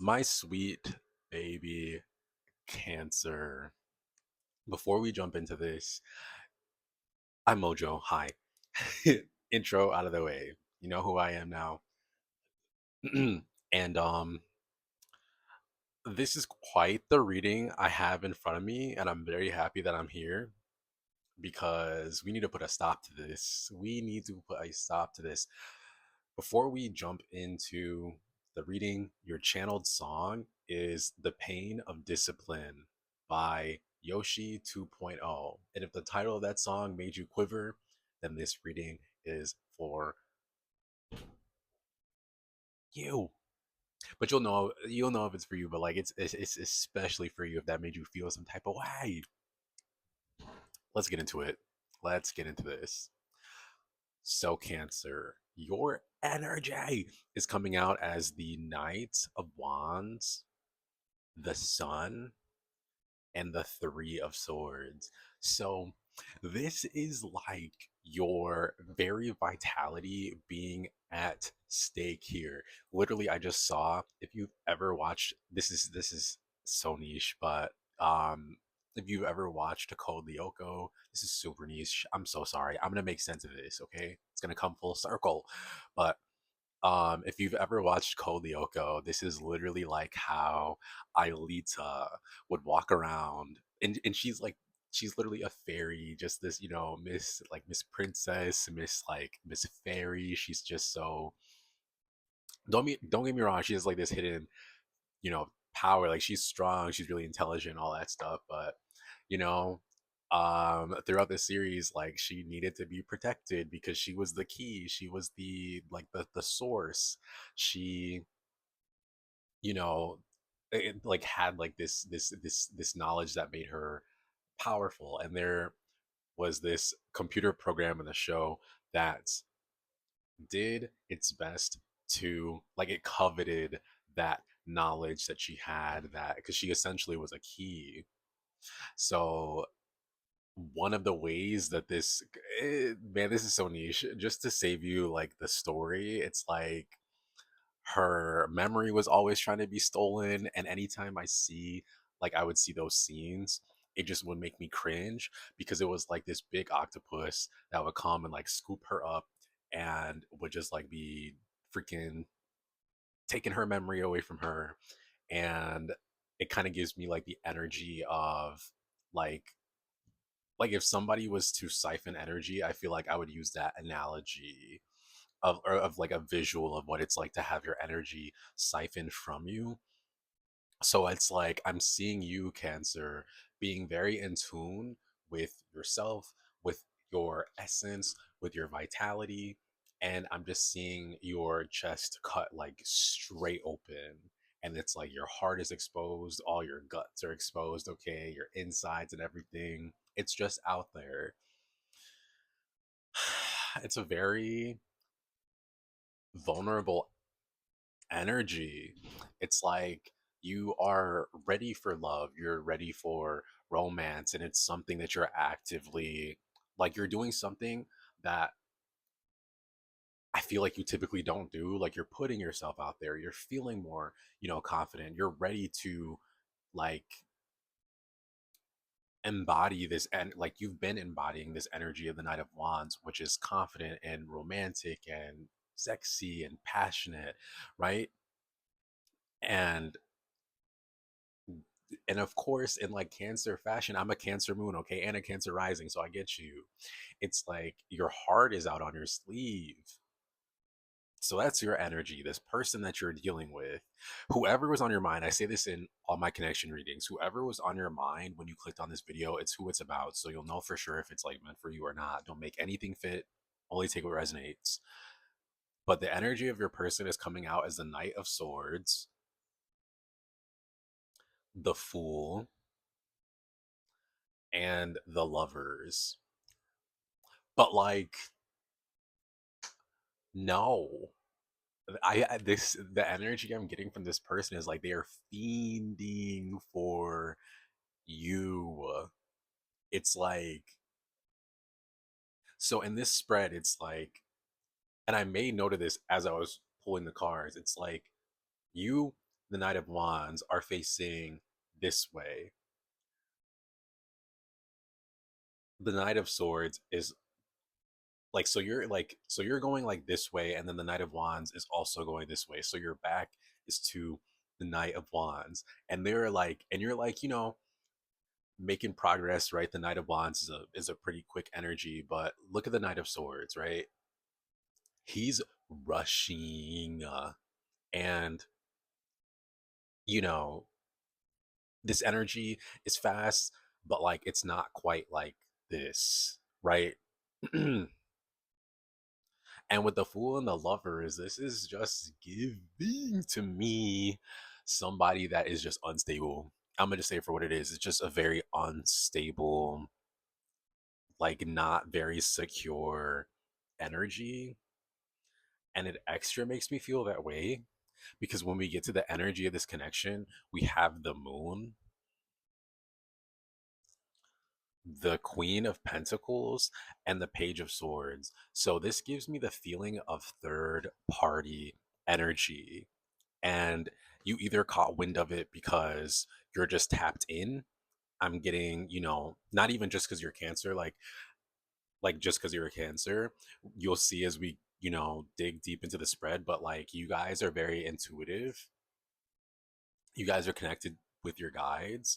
My sweet baby Cancer. Before we jump into this, I'm Mojo. Hi. Intro out of the way. You know who I am now. and this is quite the reading I have in front of me, and I'm very happy that I'm here because we need to put a stop to this. We need to put a stop to this. Before we jump into the reading, your channeled song is The Pain of Discipline by Yoshi 2.0. And if the title of that song made you quiver, then this reading is for you. But you'll know if it's for you, but like it's especially for you if that made you feel some type of way. Let's get into it. Let's get into this. So, Cancer, your energy is coming out as the Knight of Wands, the Sun, and the Three of Swords. So, this is like your very vitality being at stake here. Literally, I just saw, if you've ever watched, this is so niche, but if you've ever watched a Code Lyoko, this is super niche. I'm so sorry. I'm gonna make sense of this, okay? It's gonna come full circle. But if you've ever watched Code Lyoko, this is literally like how Aelita would walk around, and she's literally a fairy, just this, Miss Princess, Miss Fairy. She's just so, don't get me wrong, she has like this hidden, power. Like, she's strong, she's really intelligent, all that stuff, but you know throughout the series, like, she needed to be protected because she was the key, she was the source. She, you know like, had like this knowledge that made her powerful, and there was this computer program in the show that did its best to, like, it coveted that knowledge that she had, that because she essentially was a key. So one of the ways that man, this is so niche, just to save you like the story, it's like her memory was always trying to be stolen, and anytime I would see those scenes, it just would make me cringe because it was like this big octopus that would come and like scoop her up and would just like be freaking taking her memory away from her. And it kind of gives me like the energy of, like if somebody was to siphon energy, I feel like I would use that analogy of like a visual of what it's like to have your energy siphoned from you. So it's like I'm seeing you, Cancer, being very in tune with yourself, with your essence, with your vitality. And I'm just seeing your chest cut like straight open. And it's like your heart is exposed, all your guts are exposed, okay? Your insides and everything. It's just out there. It's a very vulnerable energy. It's like you are ready for love, you're ready for romance, and it's something that you're actively, like, you're doing something that I feel like you typically don't do. Like, you're putting yourself out there, you're feeling more, confident, you're ready to, like, embody this, and like you've been embodying this energy of the Knight of Wands, which is confident and romantic and sexy and passionate, right? And of course, in like Cancer fashion, I'm a Cancer moon, okay, and a Cancer rising, so I get you. It's like your heart is out on your sleeve. So that's your energy, this person that you're dealing with. Whoever was on your mind, I say this in all my connection readings, whoever was on your mind when you clicked on this video, it's who it's about. So you'll know for sure if it's like meant for you or not. Don't make anything fit, only take what resonates. But the energy of your person is coming out as the Knight of Swords, the Fool, and the Lovers. But like, no. The energy I'm getting from this person is like they are fiending for you. It's like, so in this spread, it's like, and I made note of this as I was pulling the cards. It's like you the Knight of Wands are facing this way. The Knight of Swords is like, so you're going like this way, and then the Knight of Wands is also going this way. So your back is to the Knight of Wands, and they're like, and you're like, making progress, right? The Knight of Wands is a pretty quick energy, but look at the Knight of Swords, right? He's rushing, and you know this energy is fast, but like it's not quite like this, right? And with the Fool and the Lovers, this is just giving to me somebody that is just unstable. I'm gonna just say it for what it is. It's just a very unstable, like not very secure energy. And it extra makes me feel that way because when we get to the energy of this connection, we have the moon, the Queen of Pentacles, and the Page of Swords. So this gives me the feeling of third party energy. And you either caught wind of it because you're just tapped in. I'm getting, not even just because you're Cancer, like just because you're a Cancer, you'll see as we, dig deep into the spread, but like you guys are very intuitive. You guys are connected with your guides.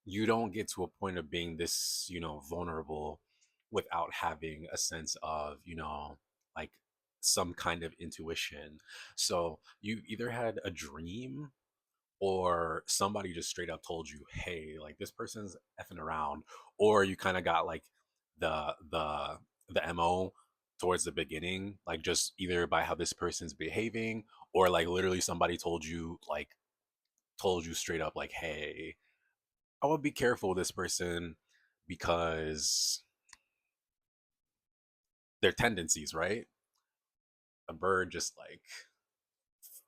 You don't get to a point of being this, vulnerable without having a sense of, like some kind of intuition. So you either had a dream or somebody just straight up told you, hey, like this person's effing around, or you kind of got like the mo towards the beginning, like just either by how this person's behaving, or like literally somebody told you straight up like, hey, I would be careful with this person because their tendencies, right? A bird just like,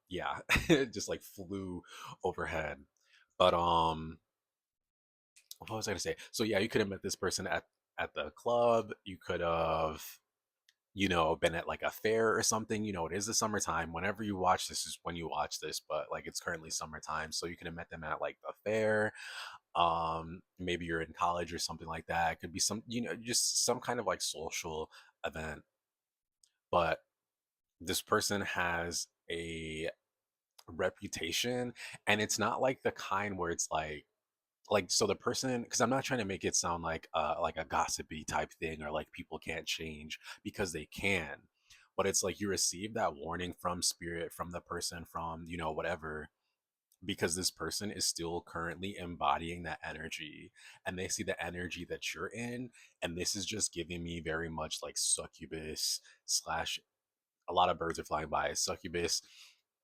yeah, just like flew overhead. But what was I gonna say? So yeah, you could have met this person at the club. You could have, been at like a fair or something. It is the summertime. Whenever you watch this is when you watch this, but like it's currently summertime, so you could have met them at like a fair. Maybe you're in college or something like that. It could be some, just some kind of like social event. But this person has a reputation, and it's not like the kind where it's like so the person, because I'm not trying to make it sound like a gossipy type thing, or like people can't change, because they can. But it's like you receive that warning from spirit, from the person, from whatever, because this person is still currently embodying that energy, and they see the energy that you're in. And this is just giving me very much like succubus slash, a lot of birds are flying by, succubus,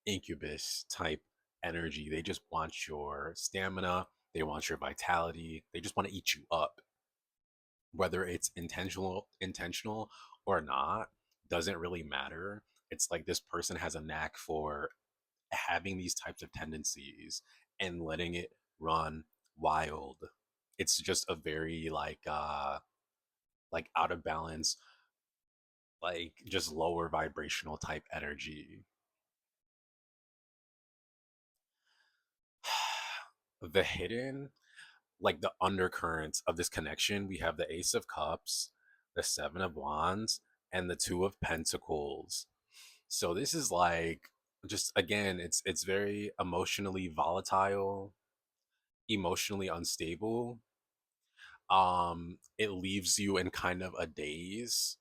incubus type energy. They just want your stamina, they want your vitality, they just want to eat you up. Whether it's intentional or not doesn't really matter. It's like this person has a knack for having these types of tendencies and letting it run wild. It's just a very like out of balance, like just lower vibrational type energy. The hidden, like the undercurrents of this connection, we have the Ace of Cups, the Seven of Wands, and the Two of Pentacles. So this is like, just again, it's very emotionally volatile, emotionally unstable. It leaves you in kind of a daze,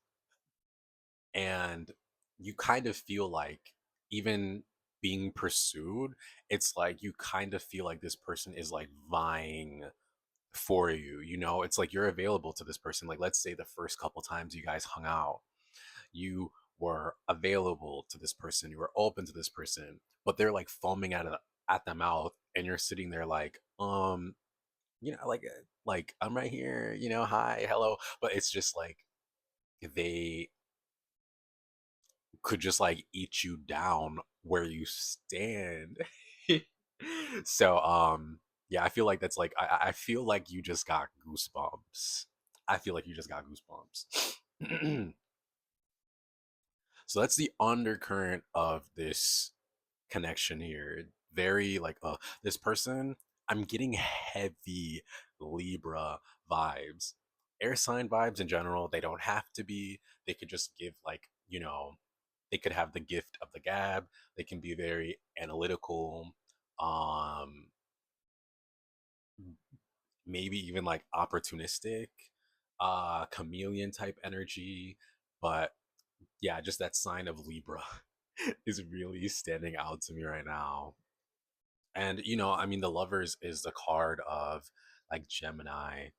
and you kind of feel like, even being pursued, it's like you kind of feel like this person is like vying for you. It's like you're available to this person. Like, let's say the first couple times you guys hung out, you were available to this person, you were open to this person, but they're like foaming at the mouth, and you're sitting there like, like I'm right here, hi, hello. But it's just like they could just like eat you down where you stand. So yeah, I feel like that's like, I feel like you just got goosebumps. I feel like you just got goosebumps. So that's the undercurrent of this connection here. very like this person, I'm getting heavy Libra vibes. Air sign vibes in general, they don't have to be. They could just give like, they could have the gift of the gab. They can be very analytical, um maybe even like opportunistic, chameleon type energy. But yeah, just that sign of Libra is really standing out to me right now. And I mean, the lovers is the card of like Gemini.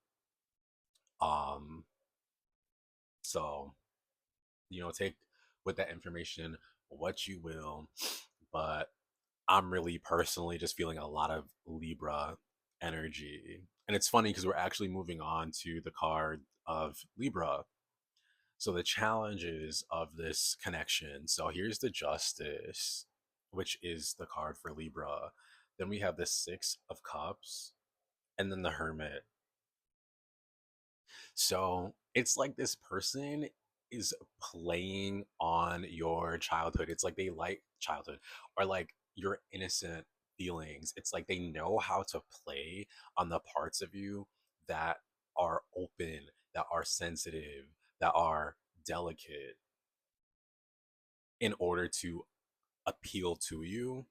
Um, so take with that information what you will, but I'm really personally just feeling a lot of Libra energy. And it's funny because we're actually moving on to the card of Libra. So the challenges of this connection. So here's the Justice, which is the card for Libra. Then we have the Six of Cups, and then the Hermit. So it's like this person is playing on your childhood. It's like they like childhood or like your innocent feelings. It's like they know how to play on the parts of you that are open, that are sensitive, that are delicate in order to appeal to you.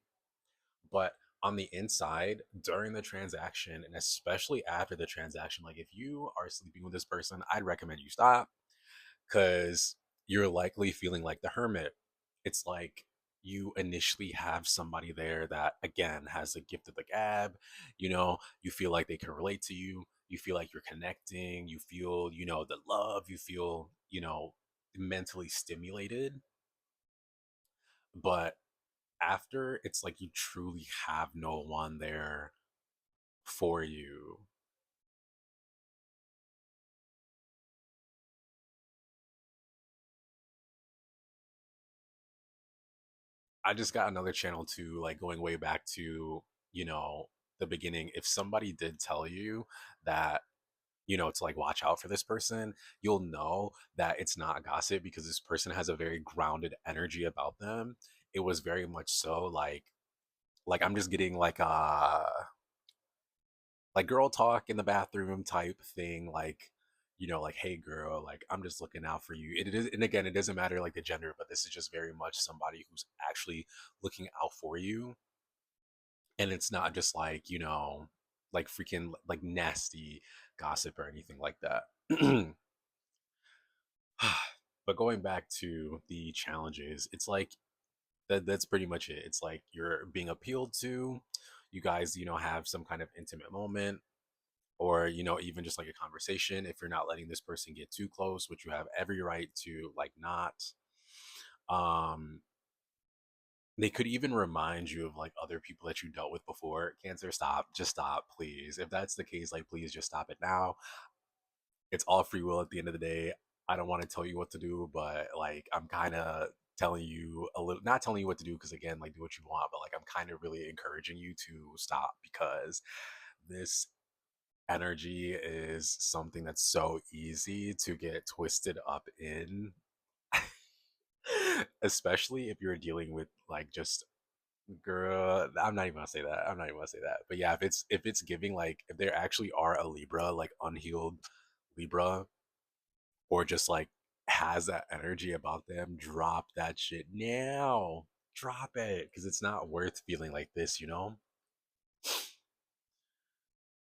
But on the inside, during the transaction, and especially after the transaction, like if you are sleeping with this person, I'd recommend you stop because you're likely feeling like the hermit. It's like you initially have somebody there that, again, has the gift of the gab. You feel like they can relate to you. You feel like you're connecting. You feel, the love. You feel, mentally stimulated. But after, it's like you truly have no one there for you. I just got another channel too, like going way back to, you know, the beginning. If somebody did tell you that, to like watch out for this person, you'll know that it's not gossip because this person has a very grounded energy about them. It was very much so like I'm just getting like girl talk in the bathroom type thing, like hey girl, like I'm just looking out for you. It is, and again, it doesn't matter like the gender, but this is just very much somebody who's actually looking out for you. And it's not just like, like freaking like nasty gossip or anything like that. But going back to the challenges, it's like that's pretty much it. It's like you're being appealed to. You guys, have some kind of intimate moment, or even just like a conversation. If you're not letting this person get too close, which you have every right to like not. um they could even remind you of like other people that you dealt with before. Cancer, stop, just stop, please. If that's the case, like please just stop it now. It's all free will at the end of the day. I don't want to tell you what to do, but like I'm kind of telling you a little, not telling you what to do because again, like do what you want, but like I'm kind of really encouraging you to stop because this energy is something that's so easy to get twisted up in. Especially if you're dealing with like just girl, I'm not even gonna say that. I'm not even gonna say that. But yeah, if it's giving like if there actually are a Libra, like unhealed Libra, or just like has that energy about them, drop that shit now. Drop it because it's not worth feeling like this.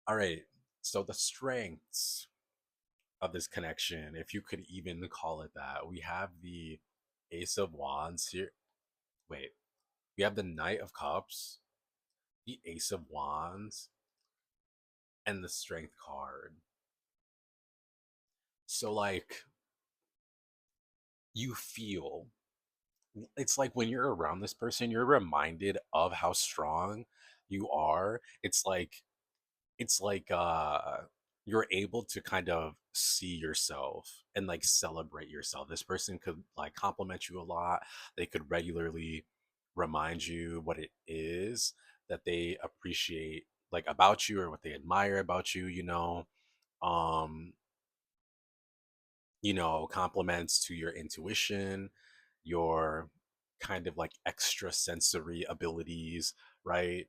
All right. So the strengths of this connection, if you could even call it that. We have the Ace of Wands here. Wait, we have the Knight of Cups, the Ace of Wands, and the Strength card. So, like, you feel it's like when you're around this person, you're reminded of how strong you are. It's like you're able to kind of see yourself and like celebrate yourself. This person could like compliment you a lot. They could regularly remind you what it is that they appreciate like about you or what they admire about you. um compliments to your intuition, your kind of like extra sensory abilities, right?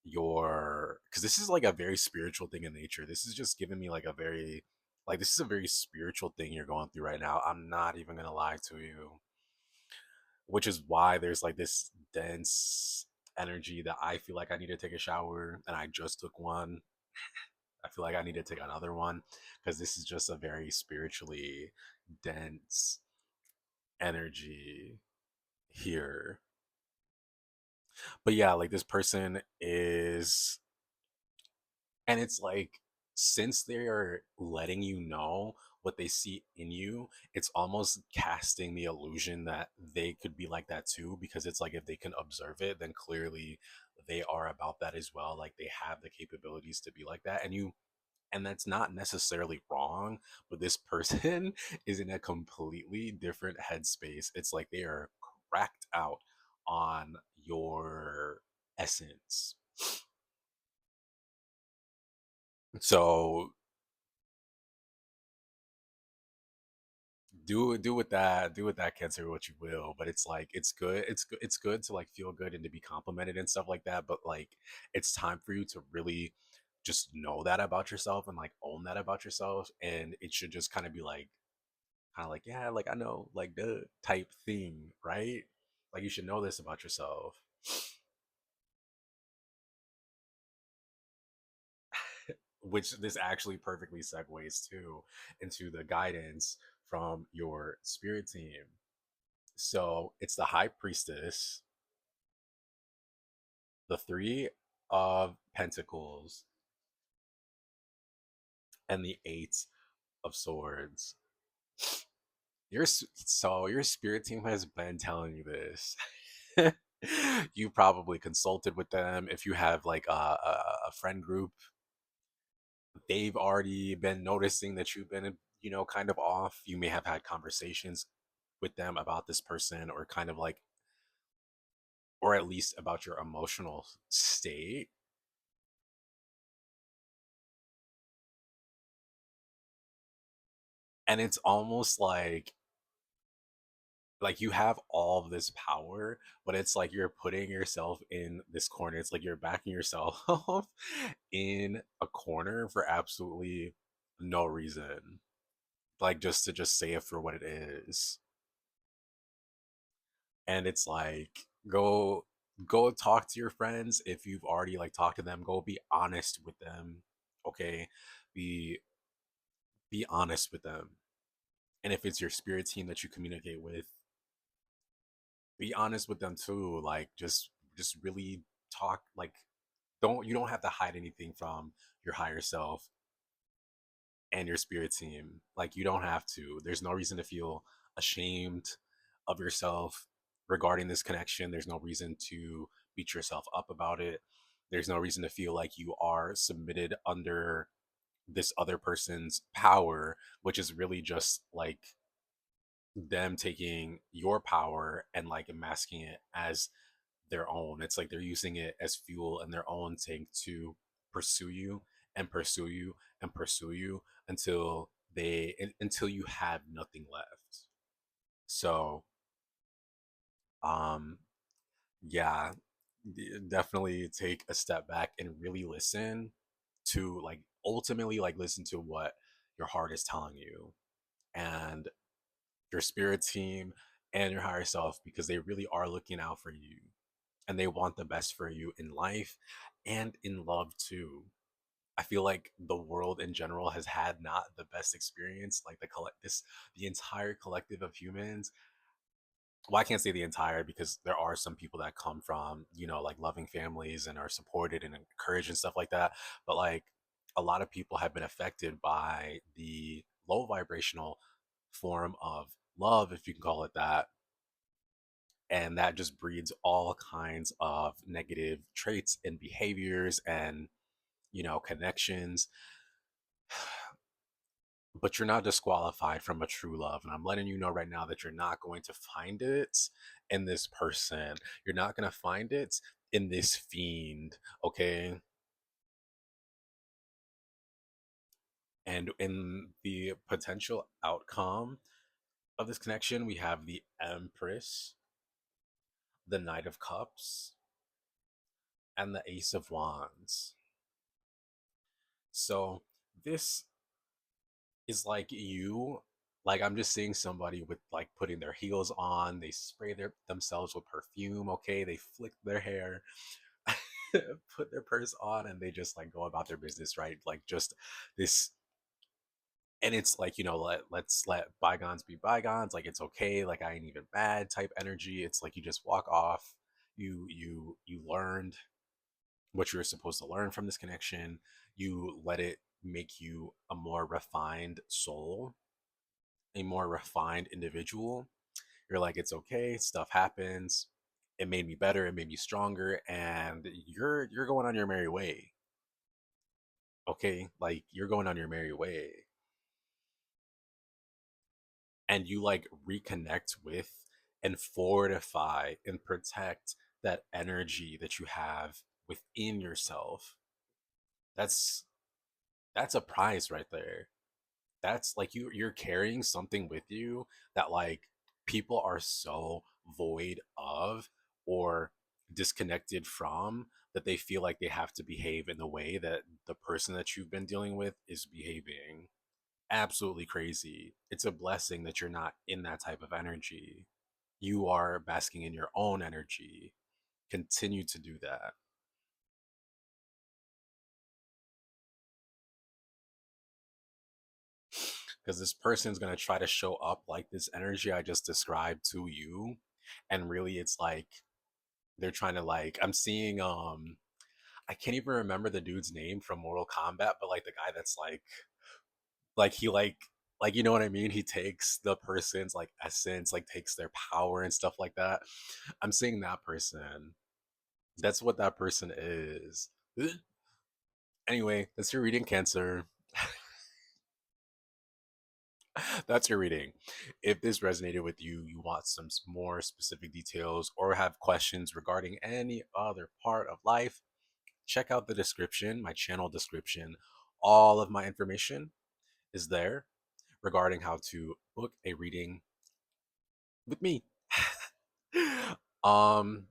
Your because this is like a very spiritual thing in nature. This is just giving me like a very like this is a very spiritual thing you're going through right now. I'm not even gonna lie to you, which is why there's like this dense energy that I feel like I need to take a shower, and I just took one. I feel like I need to take another one because this is just a very spiritually dense energy here. But yeah, like this person is, and it's like, since they are letting you know what they see in you, it's almost casting the illusion that they could be like that too. Because it's like if they can observe it, then clearly they are about that as well. Like they have the capabilities to be like that. And that's not necessarily wrong, but this person is in a completely different headspace. It's like they are cracked out on your essence. So do with that cancer what you will, but it's like it's good to like feel good and to be complimented and stuff like that, but like it's time for you to really just know that about yourself and like own that about yourself, and it should just kind of like, yeah, like I know, like the type thing, right? Like you should know this about yourself. Which this actually perfectly segues to into the guidance from your spirit team. So it's the high priestess, the three of pentacles, and the eight of swords. So your spirit team has been telling you this. You probably consulted with them. If you have like a friend group, they've already been noticing that you've been, kind of off. You may have had conversations with them about this person, or kind of like, or at least about your emotional state. And it's almost like you have all of this power, but it's like you're putting yourself in this corner. It's like you're backing yourself in a corner for absolutely no reason, like just to just say it for what it is. And it's like, go talk to your friends. If you've already like talked to them, go be honest with them. Okay, be be honest with them. And if it's your spirit team that you communicate with, be honest with them too. Like just really talk. Like, don't have to hide anything from your higher self and your spirit team. Like you don't have to. There's no reason to feel ashamed of yourself regarding this connection. There's no reason to beat yourself up about it. There's no reason to feel like you are submitted under this other person's power, which is really just like them taking your power and like masking it as their own. It's like they're using it as fuel in their own tank to pursue you and pursue you and pursue you until you have nothing left. So, um, yeah, definitely take a step back and really listen to like ultimately like listen to what your heart is telling you, and your spirit team and your higher self, because they really are looking out for you and they want the best for you in life and in love too. I feel like the world in general has had not the best experience. Like the entire collective of humans. Well, I can't say the entire, because there are some people that come from, like loving families and are supported and encouraged and stuff like that. But like a lot of people have been affected by the low vibrational form of love, if you can call it that, and that just breeds all kinds of negative traits and behaviors and connections. But you're not disqualified from a true love, and I'm letting you know right now that you're not going to find it in this person. You're not going to find it in this fiend. Okay. And in the potential outcome of this connection, we have the Empress, the Knight of Cups, and the Ace of Wands. So this is like you, like I'm just seeing somebody with like putting their heels on, they spray themselves with perfume, okay, they flick their hair, put their purse on, and they just like go about their business, right? Like just this, and it's like, let's let bygones be bygones, like it's okay, like I ain't even mad type energy. It's like you just walk off, you learned what you're supposed to learn from this connection, you let it make you a more refined soul, a more refined individual. You're like, it's okay, stuff happens, it made me better, it made me stronger, and you're going on your merry way. Okay, like you're going on your merry way, and you like reconnect with and fortify and protect that energy that you have within yourself. That's that's a prize right there. That's like you're carrying something with you that like people are so void of or disconnected from, that they feel like they have to behave in the way that the person that you've been dealing with is behaving. Absolutely crazy. It's a blessing that you're not in that type of energy. You are basking in your own energy. Continue to do that, because this person's going to try to show up like this energy I just described to you, and really it's like they're trying to, like, I'm seeing I can't even remember the dude's name from Mortal Kombat, but like the guy that's like he like you know what I mean? He takes the person's like essence, like takes their power and stuff like that. I'm seeing that person. That's what that person is. Anyway, that's your reading, Cancer. That's your reading. If this resonated with you, you want some more specific details, or have questions regarding any other part of life, check out the description, my channel description. All of my information is there regarding how to book a reading with me. um,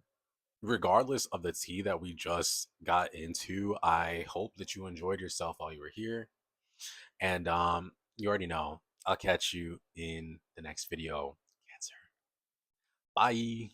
Regardless of the tea that we just got into, I hope that you enjoyed yourself while you were here. And you already know, I'll catch you in the next video. Cancer. Bye.